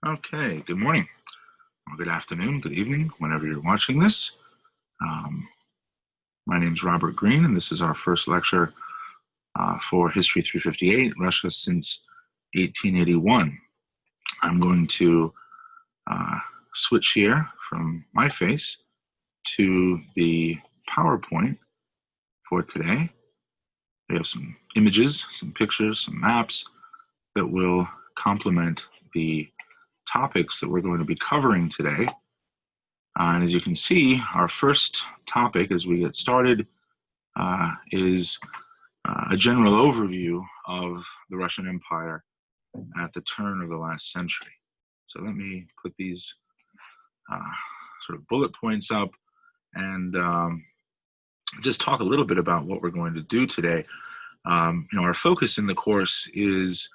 Okay, good morning, or good afternoon, good evening, whenever you're watching this. Um, my name is Robert Greene, and this is our first lecture for History 358, Russia since 1881. I'm going to switch here from my face to the PowerPoint for today. We have some images, some pictures, some maps that will complement the topics that we're going to be covering today. And as you can see, our first topic as we get started is a general overview of the Russian Empire at the turn of the last century. So let me put these sort of bullet points up and just talk a little bit about what we're going to do today. Our focus in the course is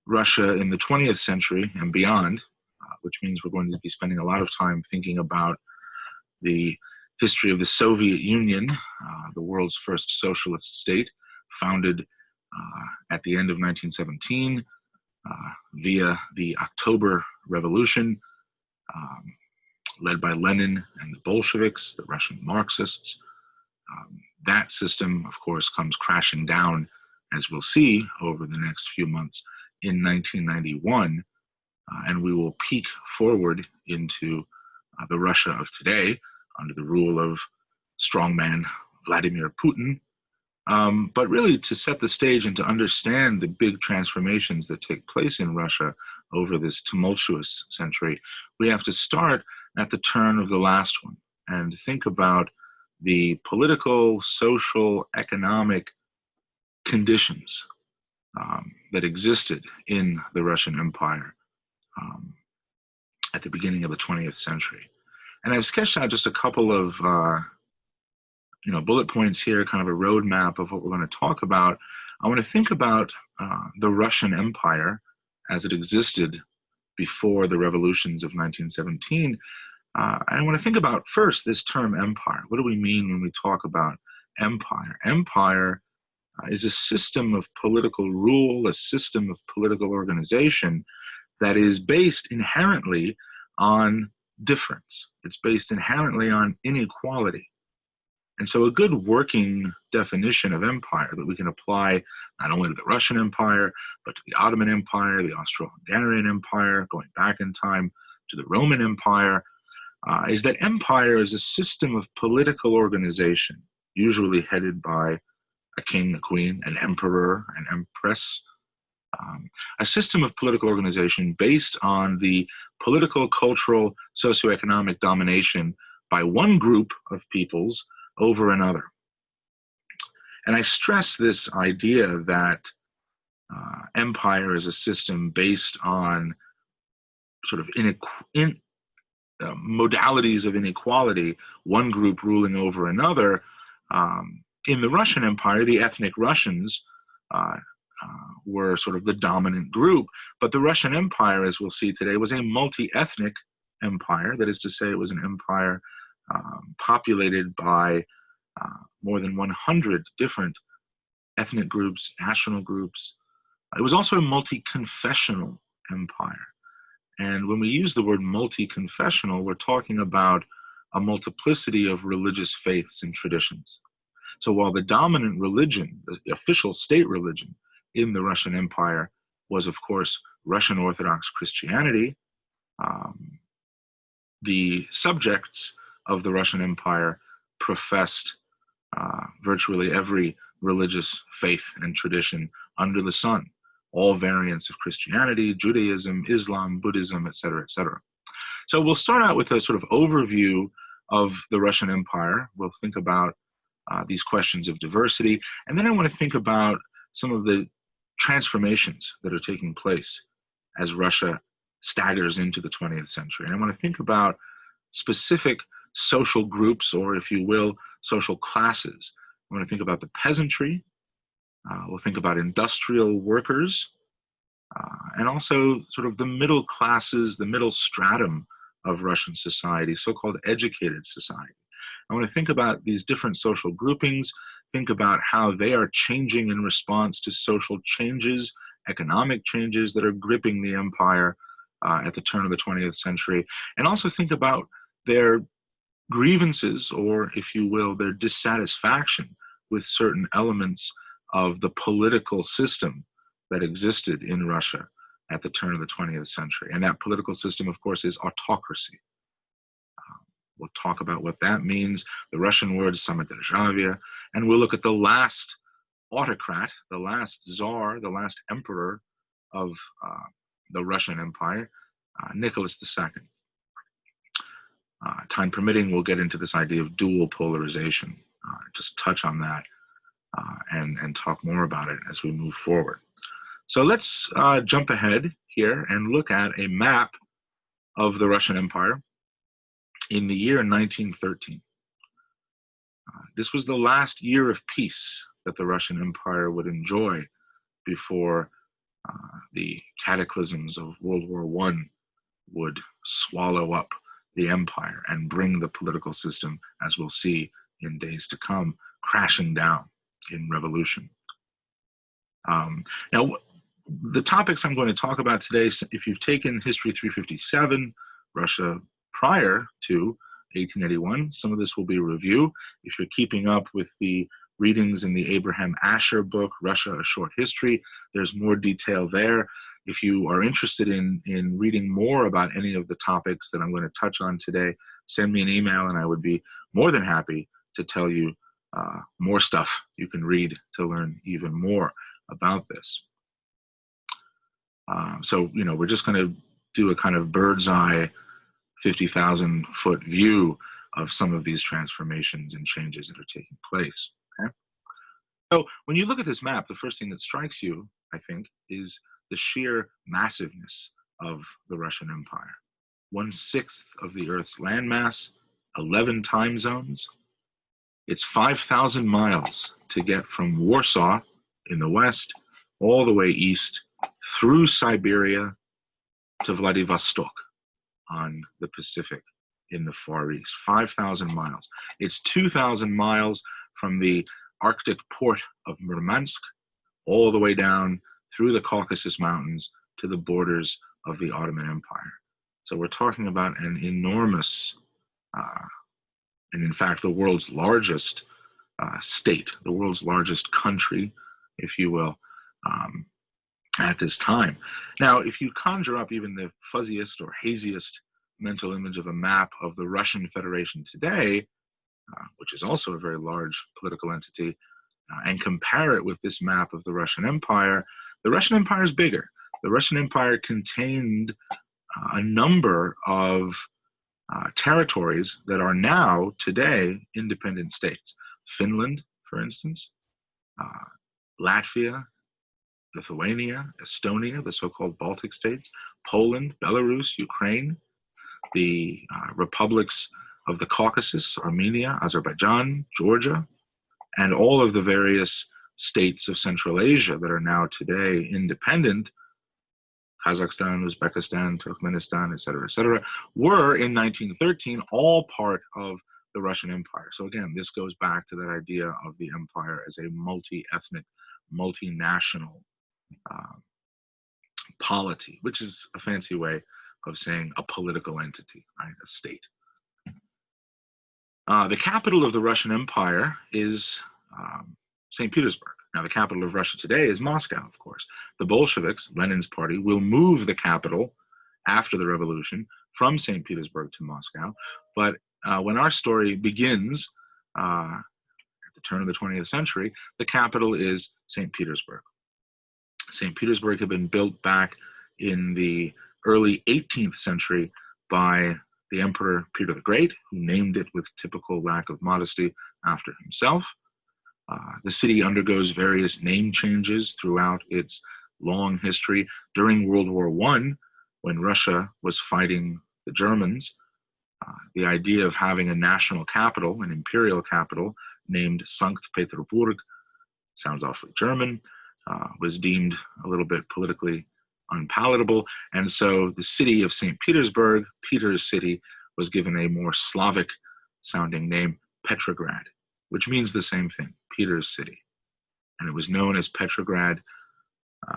Russia in the 20th century and beyond, which means we're going to be spending a lot of time thinking about the history of the Soviet Union, the world's first socialist state, founded at the end of 1917 via the October Revolution, led by Lenin and the Bolsheviks, the Russian Marxists. That system, of course, comes crashing down, as we'll see over the next few months, in 1991, and we will peek forward into the Russia of today under the rule of strongman Vladimir Putin. But really, to set the stage and to understand the big transformations that take place in Russia over this tumultuous century, we have to start at the turn of the last one and think about the political, social, economic conditions that existed in the Russian Empire at the beginning of the 20th century. And I've sketched out just a couple of bullet points here, kind of a roadmap of what we're going to talk about. I want to think about the Russian Empire as it existed before the revolutions of 1917. I want to think about first this term empire. What do we mean when we talk about empire? Empire is a system of political rule, a system of political organization that is based inherently on difference. It's based inherently on inequality. And so a good working definition of empire that we can apply not only to the Russian Empire, but to the Ottoman Empire, the Austro-Hungarian Empire, going back in time to the Roman Empire, is that empire is a system of political organization, usually headed by a king, a queen, an emperor, an empress, a system of political organization based on the political, cultural, socioeconomic domination by one group of peoples over another. And I stress this idea that empire is a system based on sort of modalities of inequality, one group ruling over another. In the Russian Empire, the ethnic Russians were sort of the dominant group, but the Russian Empire, as we'll see today, was a multi-ethnic empire. That is to say, it was an empire populated by more than 100 different ethnic groups, national groups. It was also a multi-confessional empire. And when we use the word multi-confessional, we're talking about a multiplicity of religious faiths and traditions. So while the dominant religion, the official state religion in the Russian Empire was, of course, Russian Orthodox Christianity, the subjects of the Russian Empire professed virtually every religious faith and tradition under the sun, all variants of Christianity, Judaism, Islam, Buddhism, et cetera, et cetera. So we'll start out with a sort of overview of the Russian Empire. We'll think about these questions of diversity, and then I want to think about some of the transformations that are taking place as Russia staggers into the 20th century. And I want to think about specific social groups, or if you will, social classes. I want to think about the peasantry. We'll think about industrial workers, and also sort of the middle classes, the middle stratum of Russian society, so-called educated society. I want to think about these different social groupings, think about how they are changing in response to social changes, economic changes that are gripping the empire, at the turn of the 20th century, and also think about their grievances, or if you will, their dissatisfaction with certain elements of the political system that existed in Russia at the turn of the 20th century. And that political system, of course, is autocracy. We'll talk about what that means, the Russian word samodержавие, and we'll look at the last autocrat, the last czar, the last emperor of the Russian Empire, Nicholas II. Time permitting, we'll get into this idea of dual polarization, just touch on that and talk more about it as we move forward. So let's jump ahead here and look at a map of the Russian Empire in the year 1913. This was the last year of peace that the Russian Empire would enjoy before the cataclysms of World War I would swallow up the empire and bring the political system, as we'll see in days to come, crashing down in revolution. Now, the topics I'm going to talk about today, if you've taken History 357, Russia prior to 1881, some of this will be review. If you're keeping up with the readings in the Abraham Asher book, Russia, A Short History, there's more detail there. If you are interested in reading more about any of the topics that I'm going to touch on today, send me an email and I would be more than happy to tell you more stuff you can read to learn even more about this. So, we're just going to do a kind of bird's eye, 50,000 foot view of some of these transformations and changes that are taking place. Okay? So when you look at this map, the first thing that strikes you, I think, is the sheer massiveness of the Russian Empire. 1/6 of the Earth's landmass, 11 time zones. It's 5,000 miles to get from Warsaw in the west all the way east through Siberia to Vladivostok on the Pacific in the Far East. 5,000 miles. It's 2,000 miles from the Arctic port of Murmansk all the way down through the Caucasus Mountains to the borders of the Ottoman Empire. So we're talking about an enormous, and in fact, the world's largest state, the world's largest country, if you will, at this time. Now, if you conjure up even the fuzziest or haziest mental image of a map of the Russian Federation today, which is also a very large political entity, and compare it with this map of the Russian Empire is bigger. The Russian Empire contained a number of territories that are now, today, independent states. Finland, for instance, Latvia, Lithuania, Estonia, the so-called Baltic states, Poland, Belarus, Ukraine, the republics of the Caucasus, Armenia, Azerbaijan, Georgia, and all of the various states of Central Asia that are now today independent, Kazakhstan, Uzbekistan, Turkmenistan, et cetera, were in 1913 all part of the Russian Empire. So again, this goes back to that idea of the empire as a multi-ethnic, multinational polity, which is a fancy way of saying a political entity, right? A state. The capital of the Russian Empire is St. Petersburg. Now, the capital of Russia today is Moscow, of course. The Bolsheviks, Lenin's party, will move the capital after the revolution from St. Petersburg to Moscow. But when our story begins at the turn of the 20th century, the capital is St. Petersburg. St. Petersburg had been built back in the early 18th century by the Emperor Peter the Great, who named it with typical lack of modesty after himself. The city undergoes various name changes throughout its long history. During World War I, when Russia was fighting the Germans, the idea of having a national capital, an imperial capital, named Sankt Peterburg, sounds awfully German, was deemed a little bit politically unpalatable. And so the city of St. Petersburg, Peter's city, was given a more Slavic sounding name, Petrograd, which means the same thing, Peter's city. And it was known as Petrograd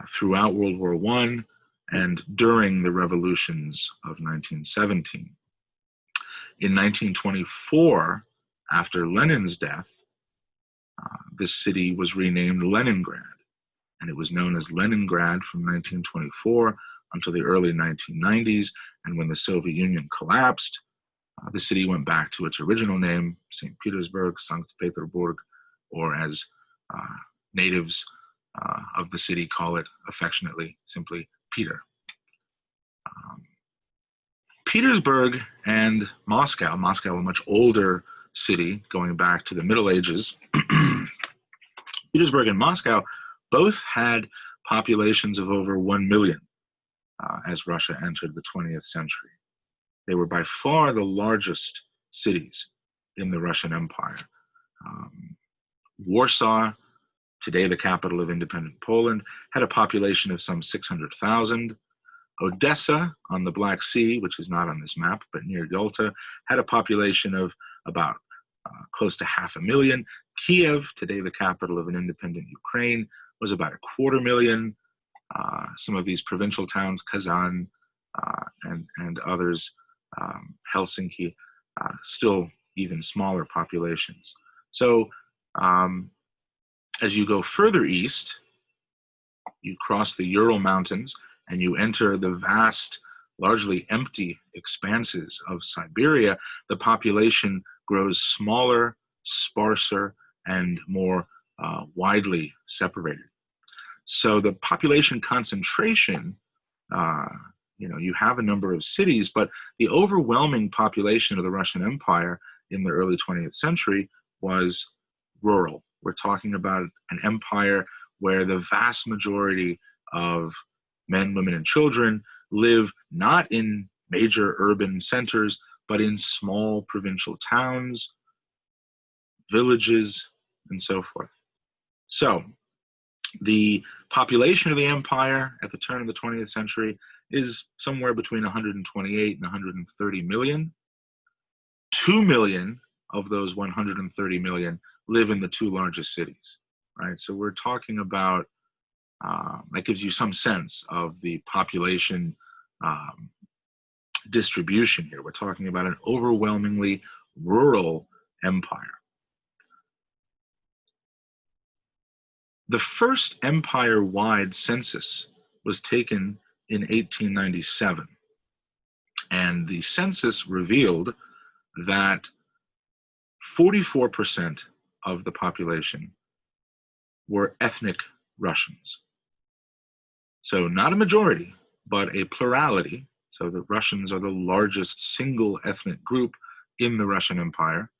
throughout World War I and during the revolutions of 1917. In 1924, after Lenin's death, this city was renamed Leningrad, and it was known as Leningrad from 1924 until the early 1990s, and when the Soviet Union collapsed, the city went back to its original name, St. Petersburg, Sankt Peterburg, or as natives of the city call it affectionately, simply Peter. Petersburg and Moscow, a much older city going back to the Middle Ages, Petersburg and Moscow both had populations of over 1 million as Russia entered the 20th century. They were by far the largest cities in the Russian Empire. Warsaw, today the capital of independent Poland, had a population of some 600,000. Odessa on the Black Sea, which is not on this map, but near Yalta, had a population of about close to 500,000. Kiev, today the capital of an independent Ukraine, was about 250,000. Some of these provincial towns, Kazan and others, Helsinki, still even smaller populations. So as you go further east, you cross the Ural Mountains and you enter the vast, largely empty expanses of Siberia, the population grows smaller, sparser, and more widely separated. So the population concentration, you have a number of cities, but the overwhelming population of the Russian Empire in the early 20th century was rural. We're talking about an empire where the vast majority of men, women, and children live not in major urban centers, but in small provincial towns, villages, and so forth. So the population of the empire at the turn of the 20th century is somewhere between 128 and 130 million. 2 million of those 130 million live in the two largest cities, right? So we're talking about, that gives you some sense of the population distribution here. We're talking about an overwhelmingly rural empire. The first empire-wide census was taken in 1897, and the census revealed that 44% of the population were ethnic Russians. So not a majority, but a plurality. So the Russians are the largest single ethnic group in the Russian Empire.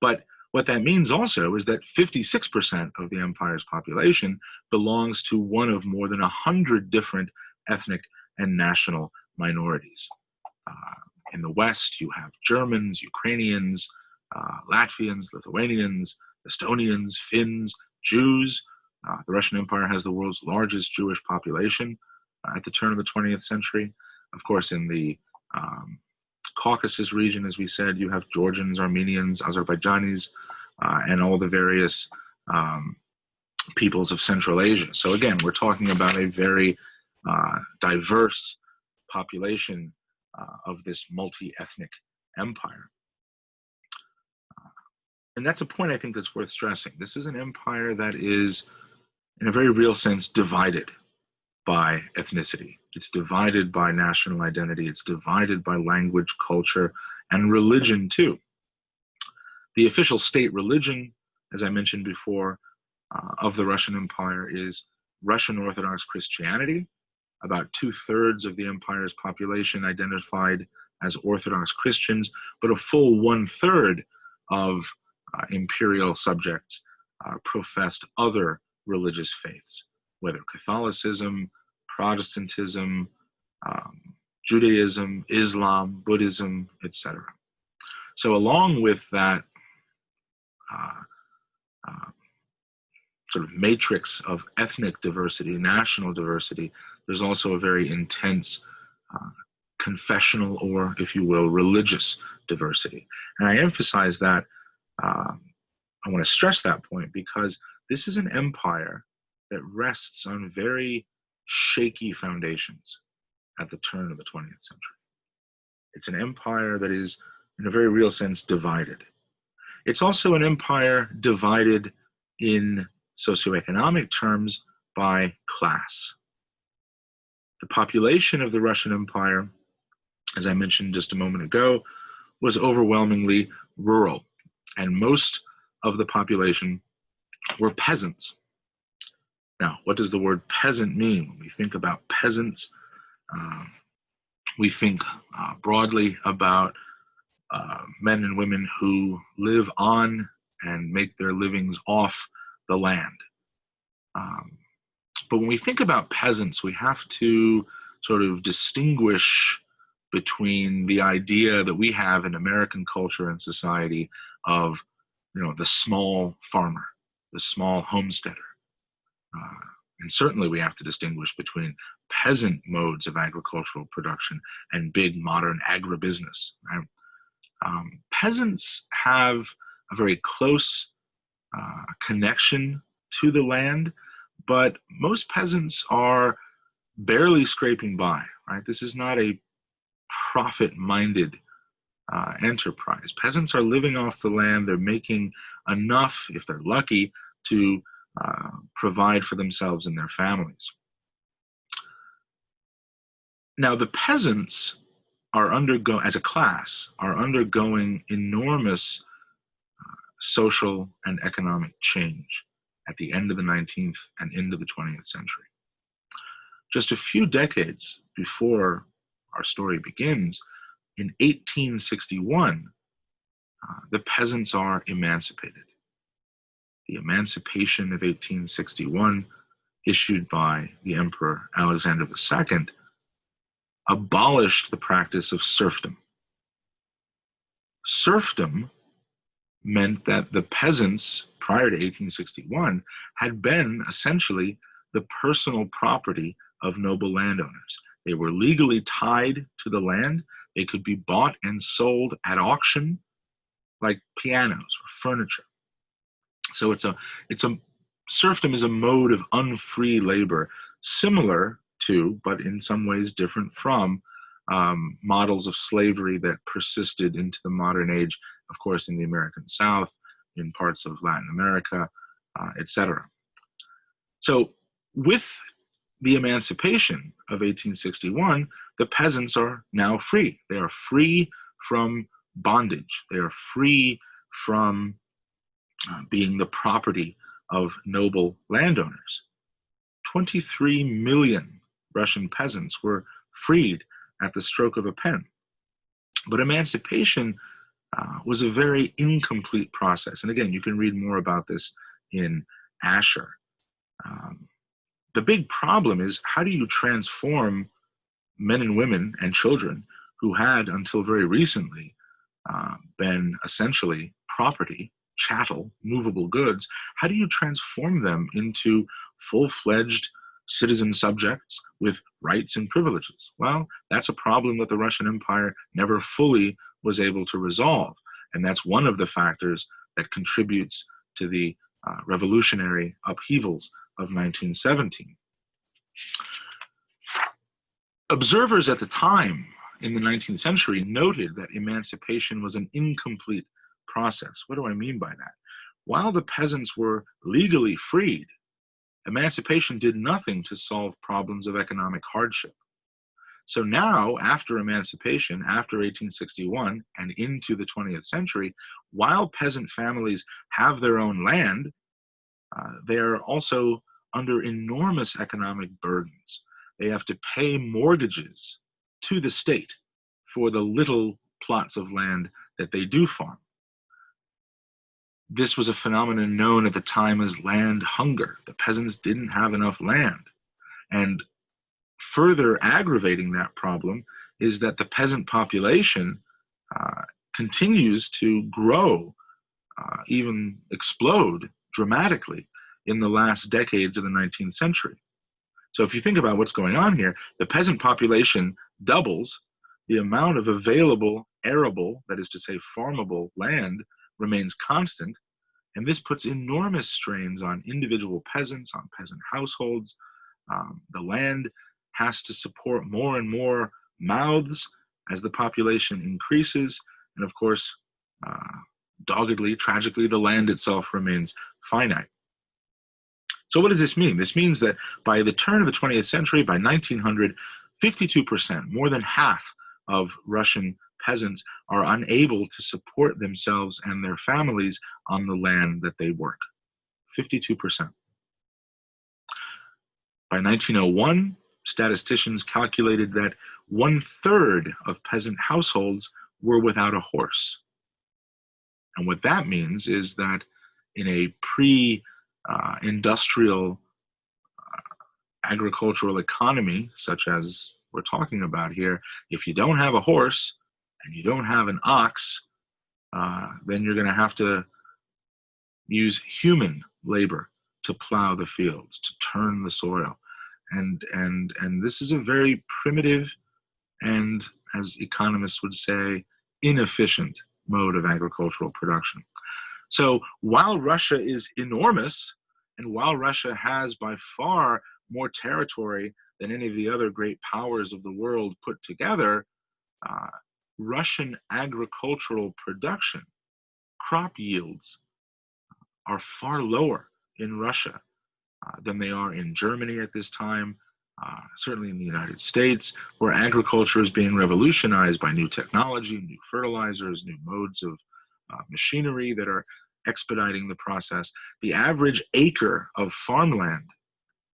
But what that means also is that 56% of the empire's population belongs to one of more than 100 different ethnic and national minorities. In the West, you have Germans, Ukrainians, Latvians, Lithuanians, Estonians, Finns, Jews. The Russian Empire has the world's largest Jewish population at the turn of the 20th century. Of course, in the Caucasus region, as we said, you have Georgians, Armenians, Azerbaijanis, and all the various peoples of Central Asia. So again, we're talking about a very diverse population of this multi-ethnic empire. And that's a point I think that's worth stressing. This is an empire that is, in a very real sense, divided by ethnicity. It's divided by national identity. It's divided by language, culture, and religion too. The official state religion, as I mentioned before, of the Russian Empire is Russian Orthodox Christianity. About 2/3 of the empire's population identified as Orthodox Christians, but a full 1/3 of imperial subjects professed other religious faiths, whether Catholicism, Protestantism, Judaism, Islam, Buddhism, etc. So along with that sort of matrix of ethnic diversity, national diversity, there's also a very intense confessional, or if you will, religious diversity. And I emphasize that, I want to stress that point because this is an empire that rests on very shaky foundations. at the turn of the 20th century. It's an empire that is, in a very real sense, divided. It's also an empire divided in socioeconomic terms by class. The population of the Russian Empire, as I mentioned just a moment ago, was overwhelmingly rural, and most of the population were peasants. Now, what does the word peasant mean? When we think about peasants, we think broadly about men and women who live on and make their livings off the land. But when we think about peasants, we have to sort of distinguish between the idea that we have in American culture and society of, the small farmer, the small homesteader. And certainly we have to distinguish between peasant modes of agricultural production and big modern agribusiness. Right? Peasants have a very close connection to the land, but most peasants are barely scraping by. Right? This is not a profit-minded enterprise. Peasants are living off the land. They're making enough, if they're lucky, to provide for themselves and their families. Now, the peasants as a class, are undergoing enormous social and economic change at the end of the 19th and into the 20th century. Just a few decades before our story begins, in 1861, the peasants are emancipated. The Emancipation of 1861, issued by the Emperor Alexander II, abolished the practice of serfdom. Serfdom meant that the peasants, prior to 1861, had been essentially the personal property of noble landowners. They were legally tied to the land. They could be bought and sold at auction like pianos or furniture. So serfdom is a mode of unfree labor, similar to, but in some ways different from, models of slavery that persisted into the modern age, of course, in the American South, in parts of Latin America, etc. So with the emancipation of 1861, the peasants are now free. They are free from bondage. They are free from being the property of noble landowners. 23 million Russian peasants were freed at the stroke of a pen. But emancipation was a very incomplete process. And again, you can read more about this in Asher. The big problem is, how do you transform men and women and children who had, until very recently, been essentially property, chattel, movable goods? How do you transform them into full-fledged citizen subjects with rights and privileges? Well, that's a problem that the Russian Empire never fully was able to resolve. And that's one of the factors that contributes to the revolutionary upheavals of 1917. Observers at the time in the 19th century noted that emancipation was an incomplete process. What do I mean by that? While the peasants were legally freed, emancipation did nothing to solve problems of economic hardship. So now, after emancipation, after 1861 and into the 20th century, while peasant families have their own land, they are also under enormous economic burdens. They have to pay mortgages to the state for the little plots of land that they do farm. This was a phenomenon known at the time as land hunger. The peasants didn't have enough land. And further aggravating that problem is that the peasant population continues to grow, even explode dramatically in the last decades of the 19th century. So if you think about what's going on here, the peasant population doubles, the amount of available arable, that is to say farmable land, remains constant, and this puts enormous strains on individual peasants, on peasant households. The land has to support more and more mouths as the population increases. And of course, doggedly, tragically, the land itself remains finite. So what does this mean? This means that by the turn of the 20th century, by 1900, 52%, more than half of Russian peasants are unable to support themselves and their families on the land that they work. 52%. By 1901, statisticians calculated that 1/3 of peasant households were without a horse. And what that means is that in a pre-industrial agricultural economy, such as we're talking about here, if you don't have a horse and you don't have an ox, then you're going to have to use human labor to plow the fields, to turn the soil. And this is a very primitive and, as economists would say, inefficient mode of agricultural production. So while Russia is enormous, and while Russia has by far more territory than any of the other great powers of the world put together, Russian agricultural production, crop yields, are far lower in Russia than they are in Germany at this time, certainly in the United States, where agriculture is being revolutionized by new technology, new fertilizers, new modes of machinery that are expediting the process. The average acre of farmland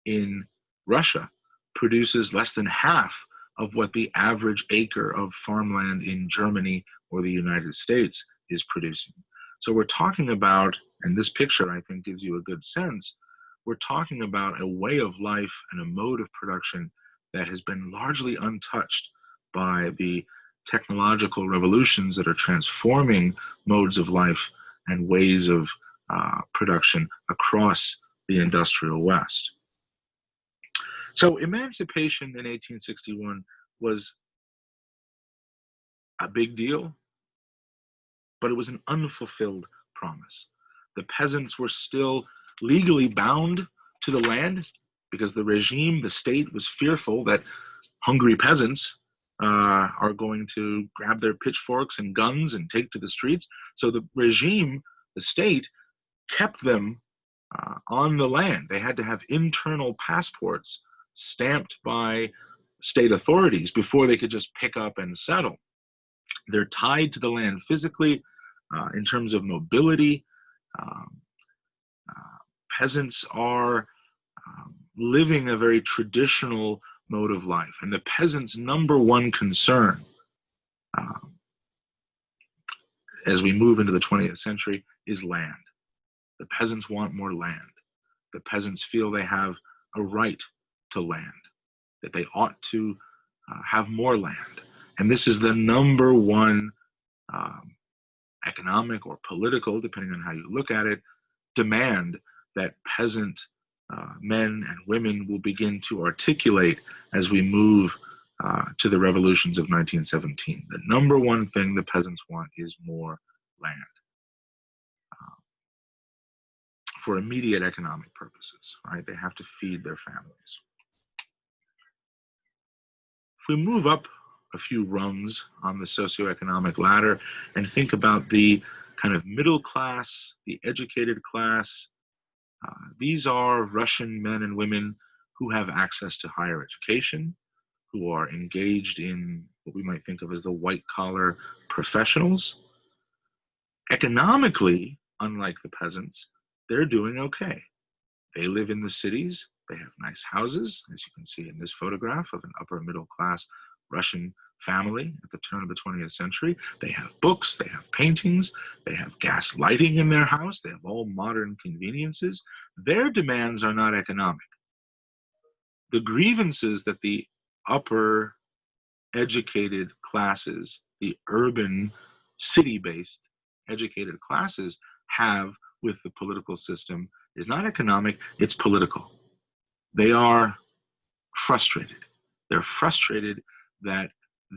in Russia produces less than half of what the average acre of farmland in Germany or the United States is producing. So we're talking about, and this picture I think gives you a good sense, we're talking about a way of life and a mode of production that has been largely untouched by the technological revolutions that are transforming modes of life and ways of production across the industrial West. So emancipation in 1861 was a big deal, but it was an unfulfilled promise. The peasants were still legally bound to the land because the regime, the state, was fearful that hungry peasants are going to grab their pitchforks and guns and take to the streets. So the regime, the state, kept them on the land. They had to have internal passports stamped by state authorities before they could just pick up and settle. They're tied to the land physically in terms of mobility. Peasants are living a very traditional mode of life, and the peasants' number one concern as we move into the 20th century is land. The peasants want more land. The peasants feel they have a right to land, that they ought to have more land. And this is the number one economic or political, depending on how you look at it, demand that peasant men and women will begin to articulate as we move to the revolutions of 1917. The number one thing the peasants want is more land for immediate economic purposes, right? They have to feed their families. If we move up a few rungs on the socioeconomic ladder and think about the kind of middle class, the educated class, these are Russian men and women who have access to higher education, who are engaged in what we might think of as the white-collar professionals. Economically, unlike the peasants, they're doing okay. They live in the cities. They have nice houses, as you can see in this photograph of an upper middle class Russian family at the turn of the 20th century. They have books, they have paintings, they have gas lighting in their house, they have all modern conveniences. Their demands are not economic. The grievances that the upper educated classes, the urban, city-based educated classes have with the political system is not economic, it's political. They are frustrated. They're frustrated that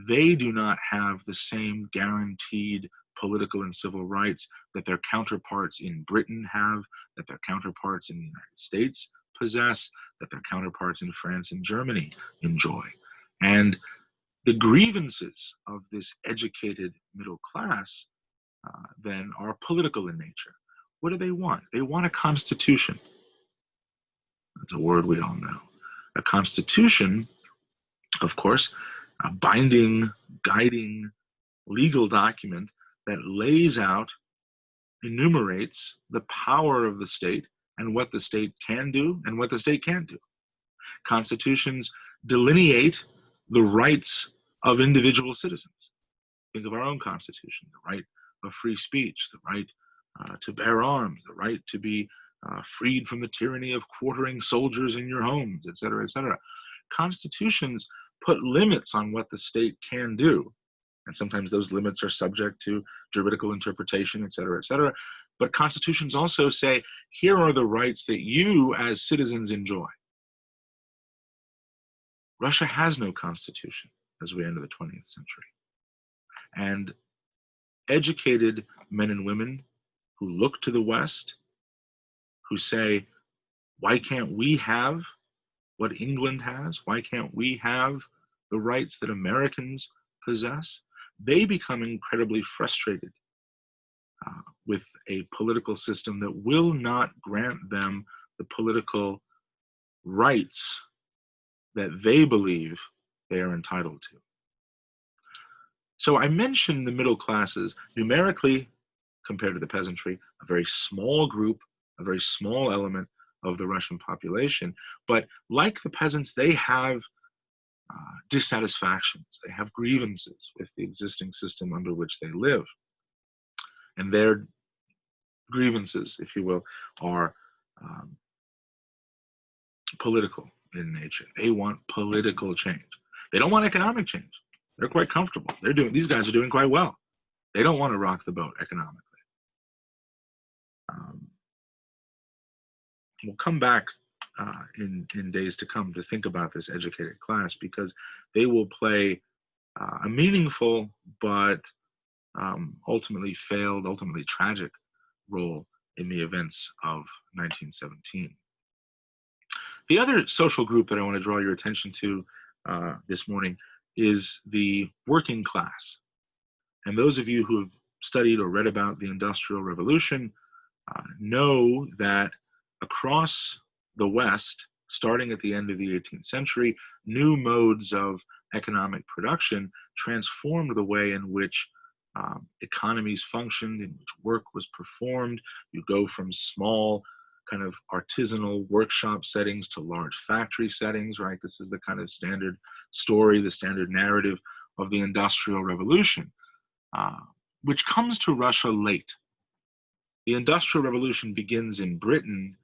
they do not have the same guaranteed political and civil rights that their counterparts in Britain have, that their counterparts in the United States possess, that their counterparts in France and Germany enjoy. And the grievances of this educated middle class then are political in nature. What do they want? They want a constitution. That's a word we all know. A constitution, of course, a binding, guiding legal document that lays out, enumerates the power of the state and what the state can do and what the state can't do. Constitutions delineate the rights of individual citizens. Think of our own Constitution, the right of free speech, the right to bear arms, the right to be freed from the tyranny of quartering soldiers in your homes, et cetera, et cetera. Constitutions put limits on what the state can do. And sometimes those limits are subject to juridical interpretation, et cetera, et cetera. But constitutions also say, here are the rights that you as citizens enjoy. Russia has no constitution as we enter the 20th century. And educated men and women who look to the West, who say, why can't we have what England has? Why can't we have the rights that Americans possess? They become incredibly frustrated with a political system that will not grant them the political rights that they believe they are entitled to. So I mentioned the middle classes, numerically compared to the peasantry, a very small group, a very small element of the Russian population. But like the peasants, they have dissatisfactions, they have grievances with the existing system under which they live. And their grievances, if you will, are political in nature. They want political change. They don't want economic change. They're quite comfortable. These guys are doing quite well. They don't want to rock the boat economically. We'll come back in days to come to think about this educated class, because they will play a meaningful but ultimately tragic role in the events of 1917. The other social group that I want to draw your attention to this morning is the working class. And those of you who have studied or read about the Industrial Revolution know that across the West, starting at the end of the 18th century, new modes of economic production transformed the way in which economies functioned, in which work was performed. You go from small kind of artisanal workshop settings to large factory settings, right? This is the kind of standard story, the standard narrative of the Industrial Revolution, which comes to Russia late. The Industrial Revolution begins in Britain,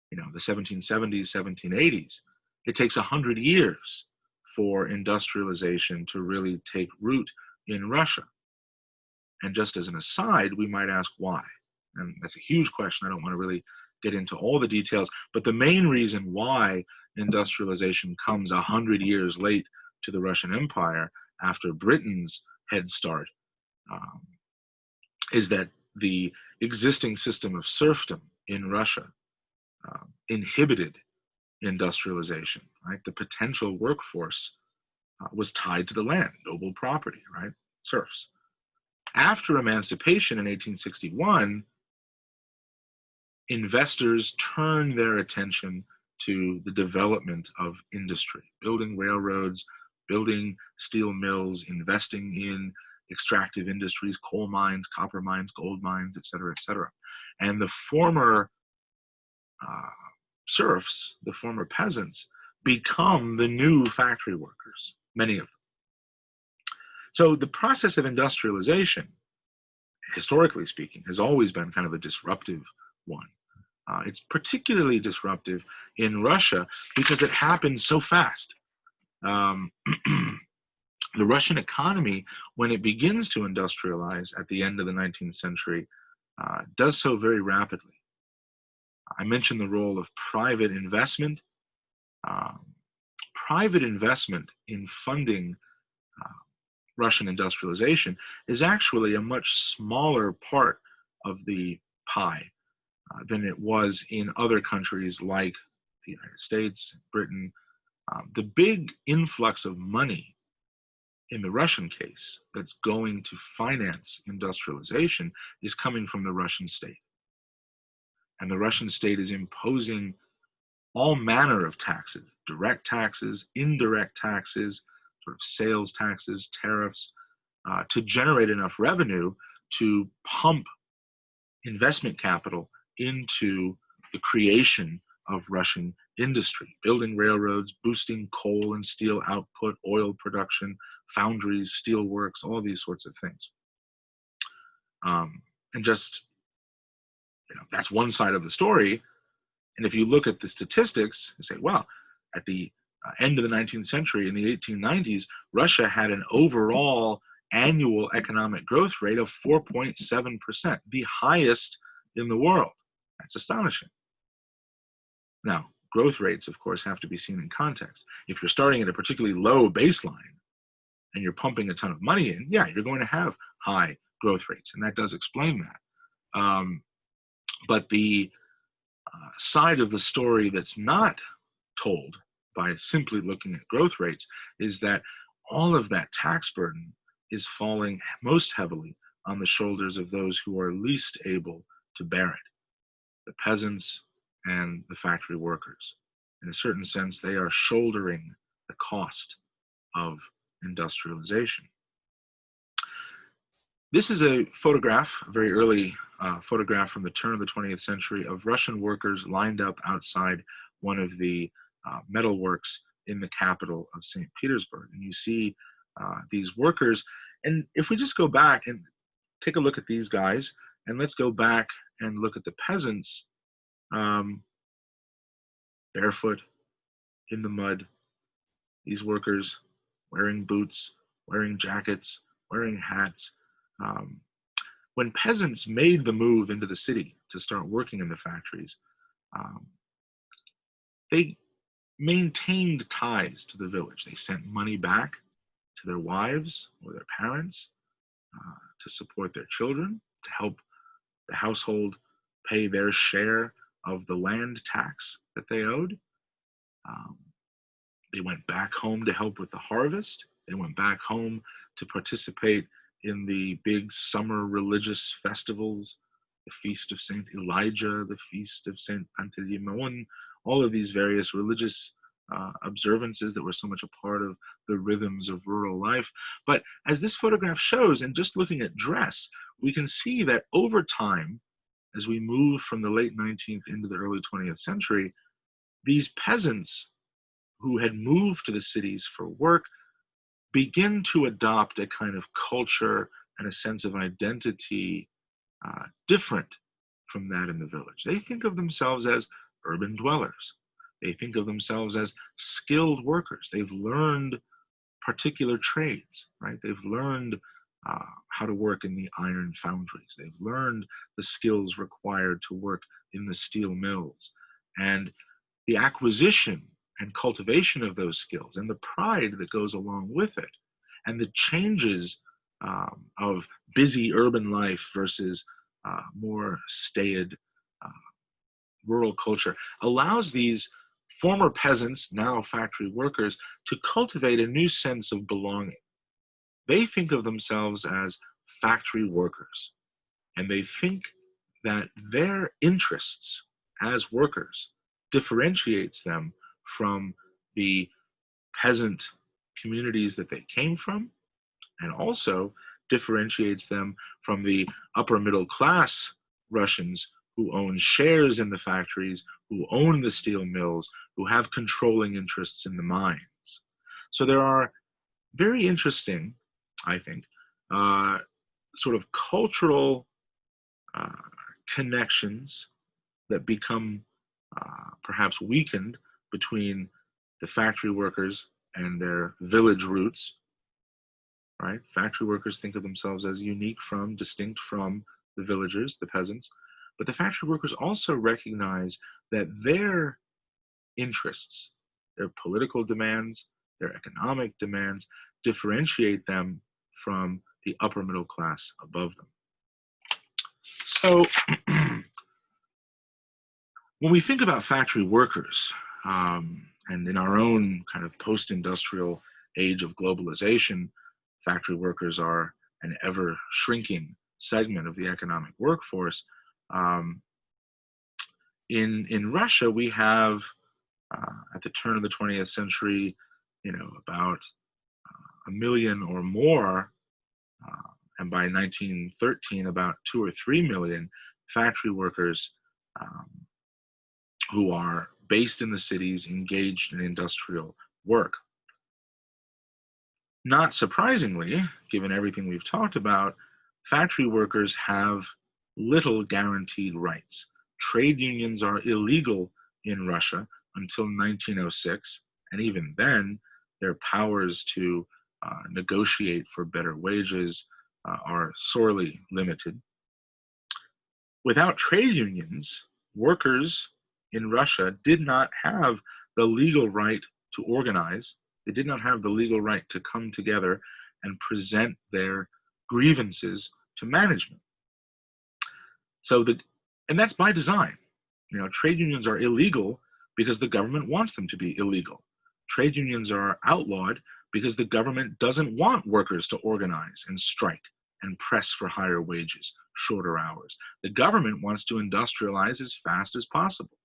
the 1770s, 1780s. It takes 100 years for industrialization to really take root in Russia. And just as an aside, we might ask why. And that's a huge question. I don't want to really get into all the details, but the main reason why industrialization comes 100 years late to the Russian Empire after Britain's head start is that the existing system of serfdom in Russia inhibited industrialization, right? The potential workforce was tied to the land, noble property, right? Serfs. After emancipation in 1861, investors turned their attention to the development of industry, building railroads, building steel mills, investing in extractive industries, coal mines, copper mines, gold mines, et cetera, et cetera. And the former serfs, the former peasants, become the new factory workers, many of them. So the process of industrialization, historically speaking, has always been kind of a disruptive one. It's particularly disruptive in Russia because it happened so fast. The Russian economy, when it begins to industrialize at the end of the 19th century, does so very rapidly. I mentioned the role of private investment. Private investment in funding Russian industrialization is actually a much smaller part of the pie than it was in other countries like the United States, Britain. The big influx of money in the Russian case that's going to finance industrialization is coming from the Russian state. And the Russian state is imposing all manner of taxes, direct taxes, indirect taxes, sort of sales taxes, tariffs, to generate enough revenue to pump investment capital into the creation of Russian industry, building railroads, boosting coal and steel output, oil production, foundries, steel works, all these sorts of things. And just, that's one side of the story. And if you look at the statistics and say, well, at the end of the 19th century, in the 1890s, Russia had an overall annual economic growth rate of 4.7%, the highest in the world. That's astonishing. Now, growth rates, of course, have to be seen in context. If you're starting at a particularly low baseline and you're pumping a ton of money in, yeah, you're going to have high growth rates, and that does explain that. But the side of the story that's not told by simply looking at growth rates is that all of that tax burden is falling most heavily on the shoulders of those who are least able to bear it, the peasants and the factory workers. In a certain sense, they are shouldering the cost of industrialization. This is a photograph, a very early photograph from the turn of the 20th century of Russian workers lined up outside one of the metal works in the capital of St. Petersburg. And you see these workers. And if we just go back and take a look at these guys, and let's go back and look at the peasants, barefoot, in the mud, these workers wearing boots, wearing jackets, wearing hats. When peasants made the move into the city to start working in the factories, they maintained ties to the village. They sent money back to their wives or their parents to support their children, to help the household pay their share of the land tax that they owed. They went back home to help with the harvest. They went back home to participate in the big summer religious festivals, the Feast of St. Elijah, the Feast of St. Panteleimon, all of these various religious observances that were so much a part of the rhythms of rural life. But as this photograph shows, and just looking at dress, we can see that over time, as we move from the late 19th into the early 20th century, these peasants who had moved to the cities for work begin to adopt a kind of culture and a sense of identity different from that in the village. They think of themselves as urban dwellers. They think of themselves as skilled workers. They've learned particular trades, right? They've learned how to work in the iron foundries. They've learned the skills required to work in the steel mills. And the acquisition and cultivation of those skills and the pride that goes along with it, and the changes of busy urban life versus more staid rural culture, allows these former peasants, now factory workers, to cultivate a new sense of belonging. They think of themselves as factory workers, and they think that their interests as workers differentiates them from the peasant communities that they came from, and also differentiates them from the upper middle class Russians who own shares in the factories, who own the steel mills, who have controlling interests in the mines. So there are very interesting, I think, sort of cultural connections that become perhaps weakened between the factory workers and their village roots, right? Factory workers think of themselves as unique from, distinct from the villagers, the peasants, but the factory workers also recognize that their interests, their political demands, their economic demands, differentiate them from the upper middle class above them. So when we think about factory workers, And in our own kind of post-industrial age of globalization, factory workers are an ever shrinking segment of the economic workforce. In Russia, we have at the turn of the 20th century, about 1 million or more, and by 1913, about 2 or 3 million factory workers who are based in the cities, engaged in industrial work. Not surprisingly, given everything we've talked about, factory workers have little guaranteed rights. Trade unions are illegal in Russia until 1906, and even then, their powers to negotiate for better wages are sorely limited. Without trade unions, workers in Russia did not have the legal right to organize. They did not have the legal right to come together and present their grievances to management. And that's by design. Trade unions are illegal because the government wants them to be illegal. Trade unions are outlawed because the government doesn't want workers to organize and strike and press for higher wages, shorter hours. The government wants to industrialize as fast as possible.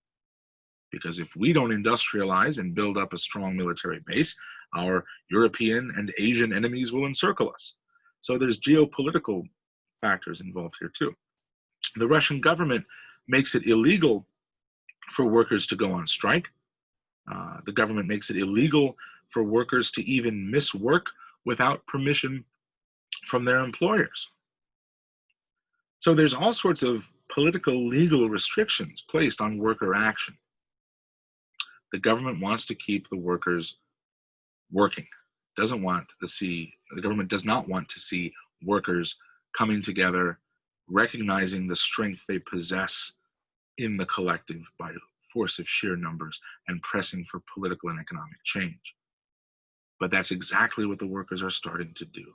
Because if we don't industrialize and build up a strong military base, our European and Asian enemies will encircle us. So there's geopolitical factors involved here too. The Russian government makes it illegal for workers to go on strike. The government makes it illegal for workers to even miss work without permission from their employers. So there's all sorts of political legal restrictions placed on worker action. The government wants to keep the workers working. The government does not want to see workers coming together, recognizing the strength they possess in the collective by force of sheer numbers and pressing for political and economic change. But that's exactly what the workers are starting to do.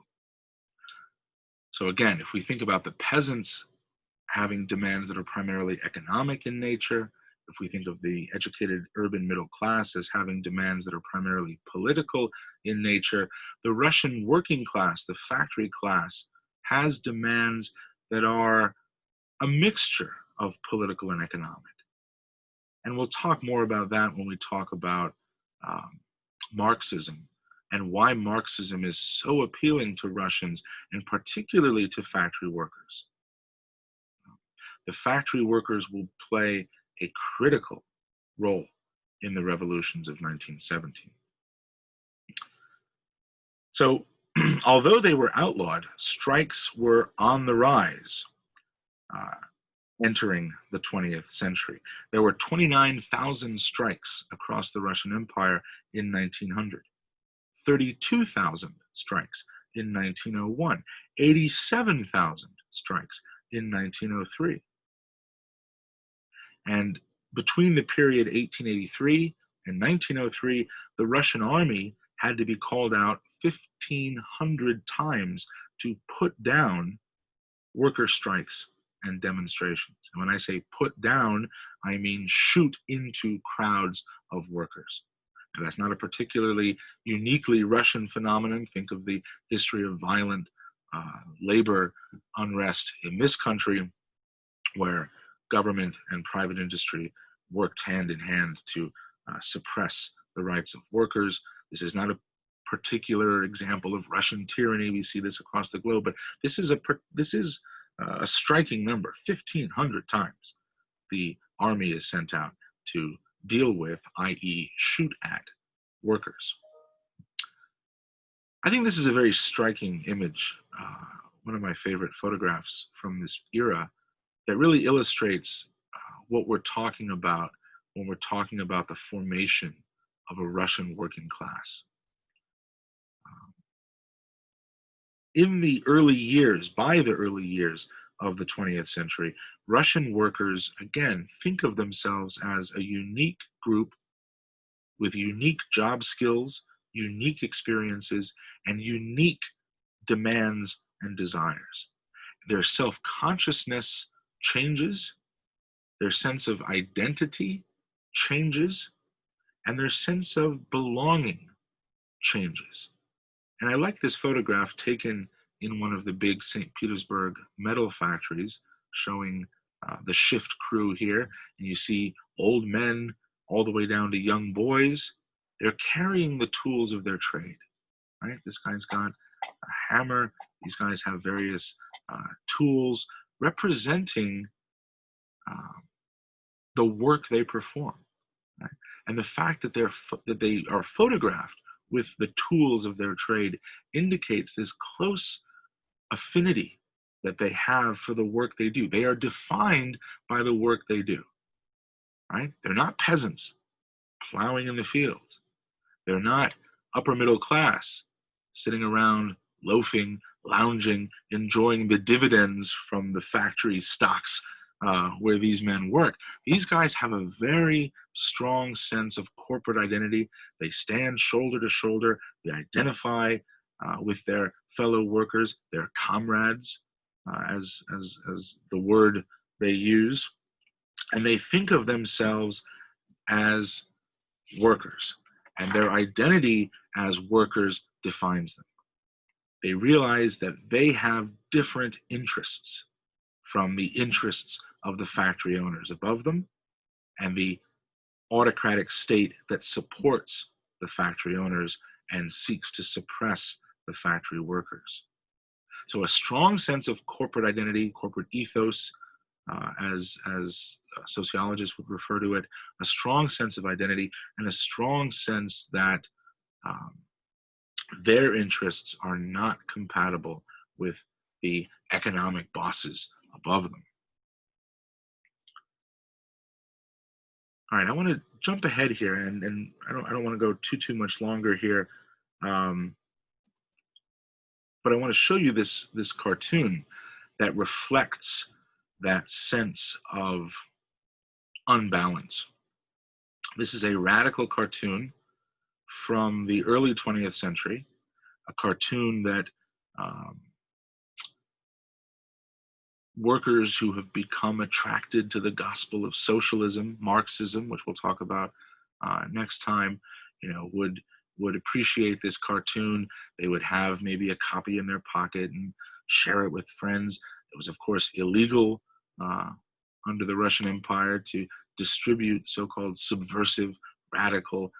So again, if we think about the peasants having demands that are primarily economic in nature, if we think of the educated urban middle class as having demands that are primarily political in nature, the Russian working class, the factory class, has demands that are a mixture of political and economic. And we'll talk more about that when we talk about Marxism and why Marxism is so appealing to Russians and particularly to factory workers. The factory workers will play a critical role in the revolutions of 1917. So, although they were outlawed, strikes were on the rise entering the 20th century. There were 29,000 strikes across the Russian Empire in 1900, 32,000 strikes in 1901, 87,000 strikes in 1903. And between the period 1883 and 1903, the Russian army had to be called out 1,500 times to put down worker strikes and demonstrations. And when I say put down, I mean shoot into crowds of workers. And that's not a particularly uniquely Russian phenomenon. Think of the history of violent labor unrest in this country, where government and private industry worked hand in hand to suppress the rights of workers. This is not a particular example of Russian tyranny. We see this across the globe, but this is a striking number. 1,500 times the army is sent out to deal with, i.e. shoot at, workers. I think this is a very striking image, one of my favorite photographs from this era, that really illustrates what we're talking about when we're talking about the formation of a Russian working class. By the early years of the 20th century, Russian workers, again, think of themselves as a unique group with unique job skills, unique experiences, and unique demands and desires. Their self-consciousness changes, their sense of identity changes, and their sense of belonging changes. And I like this photograph taken in one of the big St. Petersburg metal factories, showing the shift crew here. And you see old men all the way down to young boys. They're carrying the tools of their trade, right? This guy's got a hammer. These guys have various tools representing uh, the work they perform, right? And the fact that that they are photographed with the tools of their trade indicates this close affinity that they have for the work they do. They are defined by the work they do, right? They're not peasants plowing in the fields. They're not upper middle class sitting around loafing, lounging, enjoying the dividends from the factory stocks where these men work. These guys have a very strong sense of corporate identity. They stand shoulder to shoulder. They identify with their fellow workers, their comrades, as the word they use, and they think of themselves as workers, and their identity as workers defines them. They realize that they have different interests from the interests of the factory owners above them and the autocratic state that supports the factory owners and seeks to suppress the factory workers. So a strong sense of corporate identity, corporate ethos, as sociologists would refer to it, a strong sense of identity and a strong sense that um, their interests are not compatible with the economic bosses above them. All right, I want to jump ahead here, and I don't want to go too much longer here, um, but I want to show you this cartoon that reflects that sense of unbalance. This is a radical cartoon from the early 20th century, a cartoon that workers who have become attracted to the gospel of socialism, Marxism, which we'll talk about next time, would appreciate this cartoon. They would have maybe a copy in their pocket and share it with friends. It was, of course, illegal under the Russian Empire to distribute so-called subversive, radical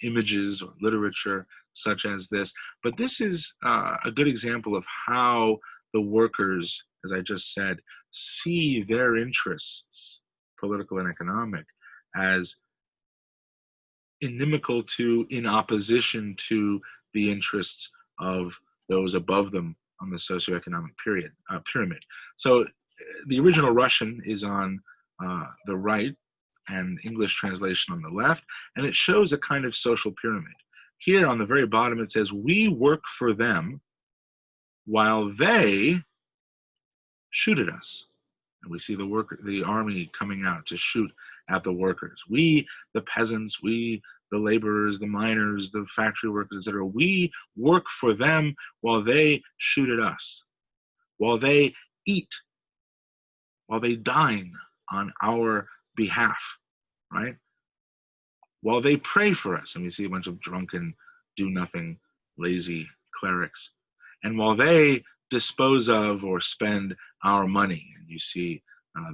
images or literature such as this. But this is a good example of how the workers, as I just said, see their interests, political and economic, as inimical to, in opposition to the interests of those above them on the socioeconomic pyramid. So the original Russian is on the right and English translation on the left, and it shows a kind of social pyramid. Here on the very bottom it says, we work for them while they shoot at us. And we see the army coming out to shoot at the workers. We, the peasants, we, the laborers, the miners, the factory workers, etc., we work for them while they shoot at us, while they eat, while they dine on our behalf, right? While they pray for us, and we see a bunch of drunken, do-nothing, lazy clerics. And while they dispose of or spend our money, and you see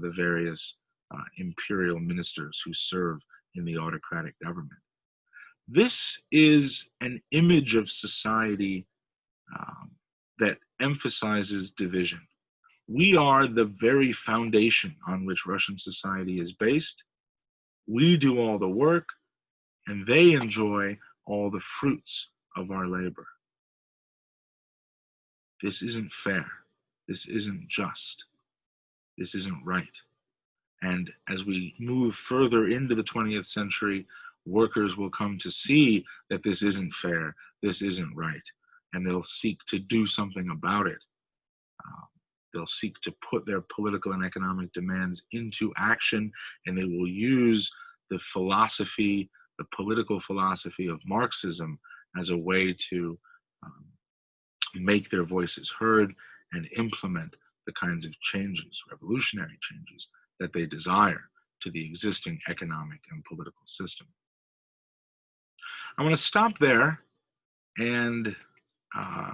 the various imperial ministers who serve in the autocratic government. This is an image of society that emphasizes division. We are the very foundation on which Russian society is based. We do all the work, and they enjoy all the fruits of our labor. This isn't fair. This isn't just. This isn't right. And as we move further into the 20th century, workers will come to see that this isn't fair, this isn't right, and they'll seek to do something about it. They'll seek to put their political and economic demands into action, and they will use the philosophy, the political philosophy of Marxism as a way to make their voices heard and implement the kinds of changes, revolutionary changes, that they desire to the existing economic and political system. I want to stop there and uh,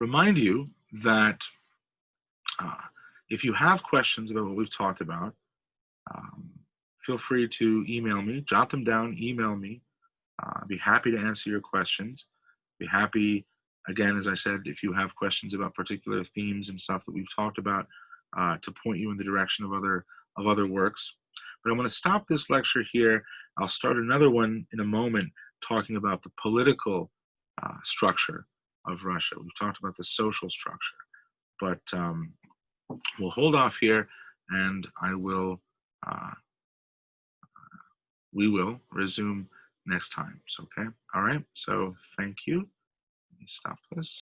remind you that uh, if you have questions about what we've talked about, um, feel free to email me, jot them down, email me. I'd be happy to answer your questions. Be happy, again, as I said, if you have questions about particular themes and stuff that we've talked about, to point you in the direction of other works. But I'm going to stop this lecture here. I'll start another one in a moment, talking about the political structure of Russia. We've talked about the social structure, but we'll hold off here, and uh, we will resume next time. So, okay, all right. So, thank you. Let me stop this.